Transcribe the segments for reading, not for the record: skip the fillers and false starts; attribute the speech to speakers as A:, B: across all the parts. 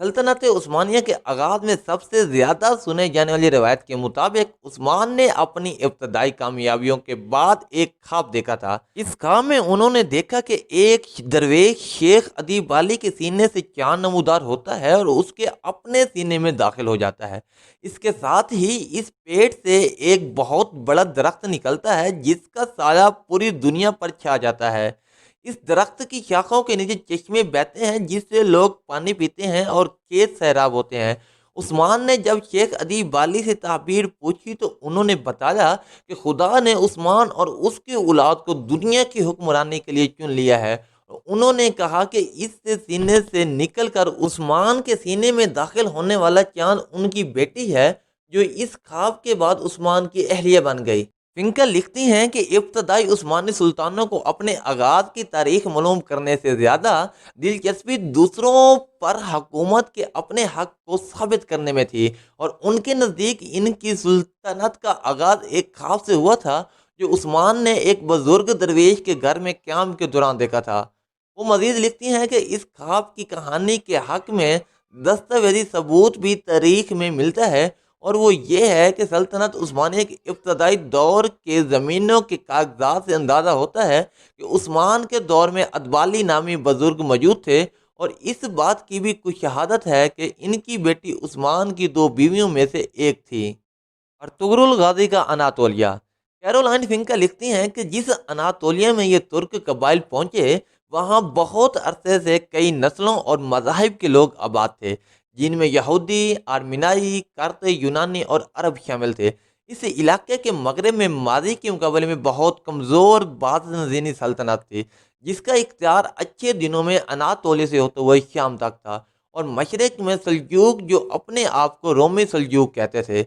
A: سلطنت عثمانیہ کے آغاز میں سب سے زیادہ سنے جانے والی روایت کے مطابق عثمان نے اپنی ابتدائی کامیابیوں کے بعد ایک خواب دیکھا تھا۔ اس خواب میں انہوں نے دیکھا کہ ایک درویش شیخ ادیب بالی کے سینے سے چاند نمودار ہوتا ہے اور اس کے اپنے سینے میں داخل ہو جاتا ہے۔ اس کے ساتھ ہی اس پیٹ سے ایک بہت بڑا درخت نکلتا ہے جس کا سایہ پوری دنیا پر چھا جاتا ہے۔ اس درخت کی شاخوں کے نیچے چشمے بہتے ہیں جس سے لوگ پانی پیتے ہیں اور کھیت سیراب ہوتے ہیں۔ عثمان نے جب شیخ ادیب بالی سے تعبیر پوچھی تو انہوں نے بتایا کہ خدا نے عثمان اور اس کی اولاد کو دنیا کی حکمرانی کے لیے چن لیا ہے۔ انہوں نے کہا کہ اس سے سینے سے نکل کر عثمان کے سینے میں داخل ہونے والا چاند ان کی بیٹی ہے جو اس خواب کے بعد عثمان کی اہلیہ بن گئی۔ فنکل لکھتی ہیں کہ ابتدائی عثمانی سلطانوں کو اپنے آغاز کی تاریخ معلوم کرنے سے زیادہ دلچسپی دوسروں پر حکومت کے اپنے حق کو ثابت کرنے میں تھی، اور ان کے نزدیک ان کی سلطنت کا آغاز ایک خواب سے ہوا تھا جو عثمان نے ایک بزرگ درویش کے گھر میں قیام کے دوران دیکھا تھا۔ وہ مزید لکھتی ہیں کہ اس خواب کی کہانی کے حق میں دستاویزی ثبوت بھی تاریخ میں ملتا ہے، اور وہ یہ ہے کہ سلطنت عثمانیہ کے ابتدائی دور کے زمینوں کے کاغذات سے اندازہ ہوتا ہے کہ عثمان کے دور میں ادبالی نامی بزرگ موجود تھے، اور اس بات کی بھی کچھ شہادت ہے کہ ان کی بیٹی عثمان کی 2 بیویوں میں سے ایک تھی۔ ارطغرل غازی کا اناطولیہ۔ کیرولائن فنکا لکھتی ہیں کہ جس اناطولیہ میں یہ ترک قبائل پہنچے وہاں بہت عرصے سے کئی نسلوں اور مذاہب کے لوگ آباد تھے، جن میں یہودی، آرمینائی، کرد، یونانی اور عرب شامل تھے۔ اس علاقے کے مغرب میں ماضی کے مقابلے میں بہت کمزور بازنطینی سلطنت تھی، جس کا اختیار اچھے دنوں میں اناطولیہ سے ہوتے ہوئے شام تک تھا، اور مشرق میں سلجوق جو اپنے آپ کو رومی سلجوق کہتے تھے۔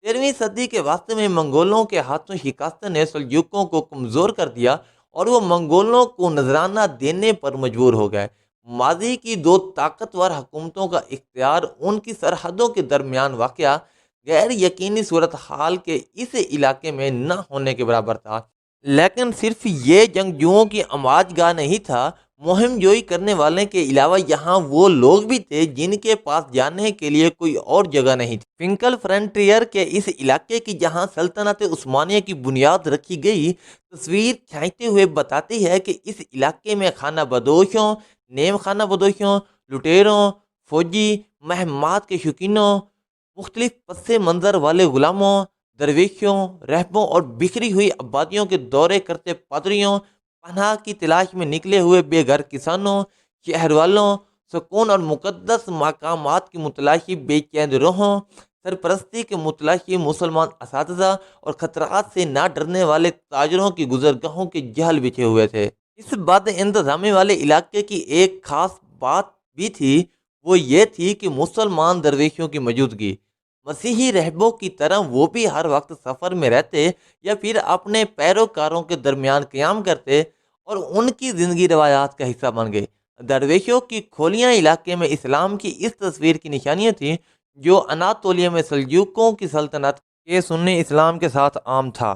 A: 13ویں صدی کے واسطے میں منگولوں کے ہاتھوں شکست نے سلجوقوں کو کمزور کر دیا اور وہ منگولوں کو نذرانہ دینے پر مجبور ہو گئے۔ ماضی کی 2 طاقتور حکومتوں کا اختیار ان کی سرحدوں کے درمیان واقع غیر یقینی صورتحال کے اس علاقے میں نہ ہونے کے برابر تھا، لیکن صرف یہ جنگجوؤں کی آماج گاہ نہیں تھا۔ مہم جوئی کرنے والے کے علاوہ یہاں وہ لوگ بھی تھے جن کے پاس جانے کے لیے کوئی اور جگہ نہیں تھی۔ فنکل فرنٹیئر کے اس علاقے کی جہاں سلطنت عثمانیہ کی بنیاد رکھی گئی تصویر کھینچتے ہوئے بتاتی ہے کہ اس علاقے میں خانہ بدوشوں، نیم خانہ بدوشوں، لٹیروں، فوجی مہمات کے شوقینوں، مختلف پس منظر والے غلاموں، درویشوں، رہبوں اور بکھری ہوئی آبادیوں کے دورے کرتے پادریوں، پناہ کی تلاش میں نکلے ہوئے بے گھر کسانوں، شہر والوں، سکون اور مقدس مقامات کی متلاشی بے چین روحوں، سرپرستی کے متلاشی مسلمان اساتذہ اور خطرات سے نہ ڈرنے والے تاجروں کی گزرگاہوں کے جہل بچھے ہوئے تھے۔ اس بد انتظامی والے علاقے کی ایک خاص بات بھی تھی، وہ یہ تھی کہ مسلمان درویشوں کی موجودگی۔ مسیحی رہبوں کی طرح وہ بھی ہر وقت سفر میں رہتے یا پھر اپنے پیروکاروں کے درمیان قیام کرتے اور ان کی زندگی روایات کا حصہ بن گئے۔ درویشوں کی کھولیاں علاقے میں اسلام کی اس تصویر کی نشانیاں تھیں جو اناطولیہ میں سلجوقوں کی سلطنت کے سنی اسلام کے ساتھ عام تھا۔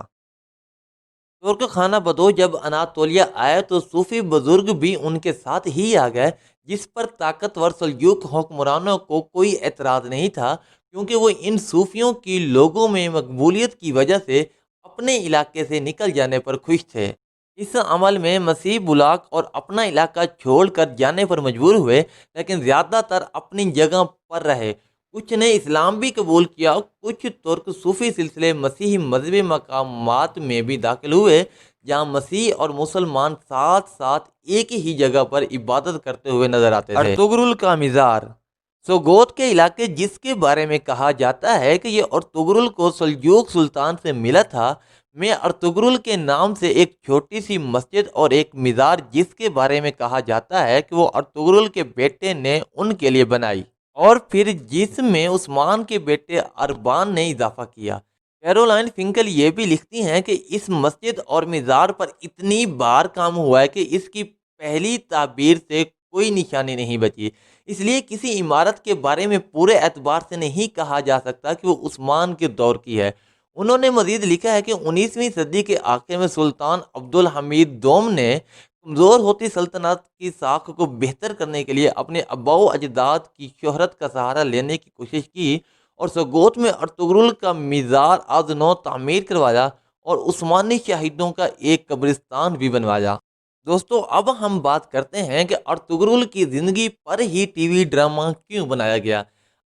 A: ترک خانہ بدوش جب اناطولیہ آئے تو صوفی بزرگ بھی ان کے ساتھ ہی آ گئے، جس پر طاقتور سلجوق حکمرانوں کو کوئی اعتراض نہیں تھا، کیونکہ وہ ان صوفیوں کی لوگوں میں مقبولیت کی وجہ سے اپنے علاقے سے نکل جانے پر خوش تھے۔ اس عمل میں مسیح بلاک اور اپنا علاقہ چھوڑ کر جانے پر مجبور ہوئے، لیکن زیادہ تر اپنی جگہ پر رہے۔ کچھ نے اسلام بھی قبول کیا، کچھ ترک صوفی سلسلے مسیحی مذہبی مقامات میں بھی داخل ہوئے جہاں مسیح اور مسلمان ساتھ ساتھ ایک ہی جگہ پر عبادت کرتے ہوئے نظر آتے تھے۔ ارطغرل کا مزار۔ سوگوت کے علاقے جس کے بارے میں کہا جاتا ہے کہ یہ ارطغرل کو سلجوق سلطان سے ملا تھا، میں ارطغرل کے نام سے ایک چھوٹی سی مسجد اور ایک مزار جس کے بارے میں کہا جاتا ہے کہ وہ ارطغرل کے بیٹے نے ان کے لیے بنائی، اور پھر جس میں عثمان کے بیٹے اربان نے اضافہ کیا۔ کیرولائن فنکل یہ بھی لکھتی ہیں کہ اس مسجد اور مزار پر اتنی بار کام ہوا ہے کہ اس کی پہلی تعبیر سے کوئی نشانی نہیں بچی، اس لیے کسی عمارت کے بارے میں پورے اعتبار سے نہیں کہا جا سکتا کہ وہ عثمان کے دور کی ہے۔ انہوں نے مزید لکھا ہے کہ 19ویں صدی کے آخر میں سلطان عبدالحمید دوم نے کمزور ہوتی سلطنت کی ساکھ کو بہتر کرنے کے لیے اپنے اباء و اجداد کی شہرت کا سہارا لینے کی کوشش کی اور سگوت میں ارطغرل کا مزار از نو تعمیر کروایا اور عثمانی شہیدوں کا ایک قبرستان بھی بنوایا۔ دوستو اب ہم بات کرتے ہیں کہ ارطغرل کی زندگی پر ہی ٹی وی ڈرامہ کیوں بنایا گیا۔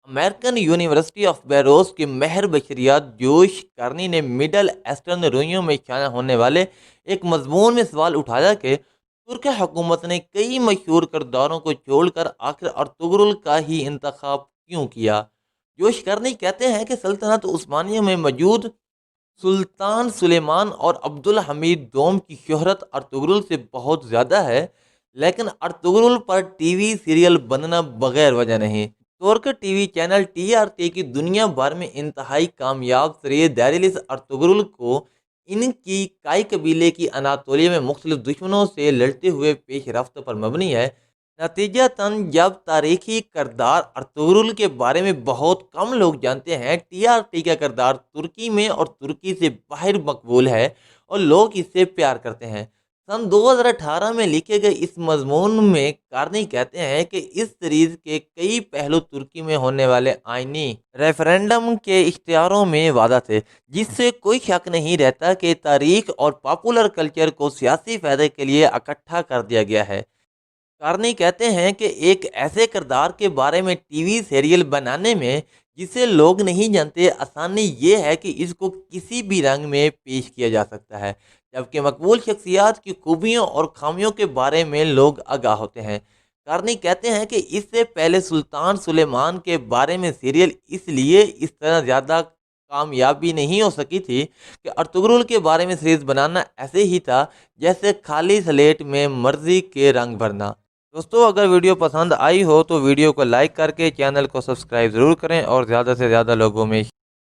A: امریکن یونیورسٹی آف بیروس کے ماہر بشریات جوش کرنی نے مڈل ایسٹرن رویوں میں شائع ہونے والے ایک مضمون میں سوال اٹھایا کہ ترک حکومت نے کئی مشہور کرداروں کو چھوڑ کر آخر ارطغرل کا ہی انتخاب کیوں کیا۔ جوش کرنی کہتے ہیں کہ سلطنت عثمانیہ میں موجود سلطان سلیمان اور عبدالحمید دوم کی شہرت ارطغرل سے بہت زیادہ ہے، لیکن ارطغرل پر ٹی وی سیریل بننا بغیر وجہ نہیں۔ ترک T V channel T R T کی دنیا بھر میں انتہائی کامیاب سری دریلس ارطغرل کو ان کی کائی قبیلے کی اناطولیہ میں مختلف دشمنوں سے لڑتے ہوئے پیش رفت پر مبنی ہے۔ نتیجتاً جب تاریخی کردار ارطغرل کے بارے میں بہت کم لوگ جانتے ہیں، ٹی آر ٹی کا کردار ترکی میں اور ترکی سے باہر مقبول ہے اور لوگ اس سے پیار کرتے ہیں۔ سن 2018 میں لکھے گئے اس مضمون میں کارنی کہتے ہیں کہ اس سیریز کے کئی پہلو ترکی میں ہونے والے آئینی ریفرینڈم کے اشتہاروں میں واضح تھے، جس سے کوئی شک نہیں رہتا کہ تاریخ اور پاپولر کلچر کو سیاسی فائدے کے لیے اکٹھا کر دیا گیا ہے۔ کارنی کہتے ہیں کہ ایک ایسے کردار کے بارے میں ٹی وی سیریل بنانے میں جسے لوگ نہیں جانتے، آسانی یہ ہے کہ اس کو کسی بھی رنگ میں پیش کیا جا سکتا ہے، جبکہ مقبول شخصیات کی خوبیوں اور خامیوں کے بارے میں لوگ آگاہ ہوتے ہیں۔ کارنی کہتے ہیں کہ اس سے پہلے سلطان سلیمان کے بارے میں سیریل اس لیے اس طرح زیادہ کامیابی نہیں ہو سکی تھی کہ ارطغرل کے بارے میں سیریز بنانا ایسے ہی تھا جیسے خالی سلیٹ میں مرضی کے رنگ بھرنا۔ دوستو اگر ویڈیو پسند آئی ہو تو ویڈیو کو لائک کر کے چینل کو سبسکرائب ضرور کریں اور زیادہ سے زیادہ لوگوں میں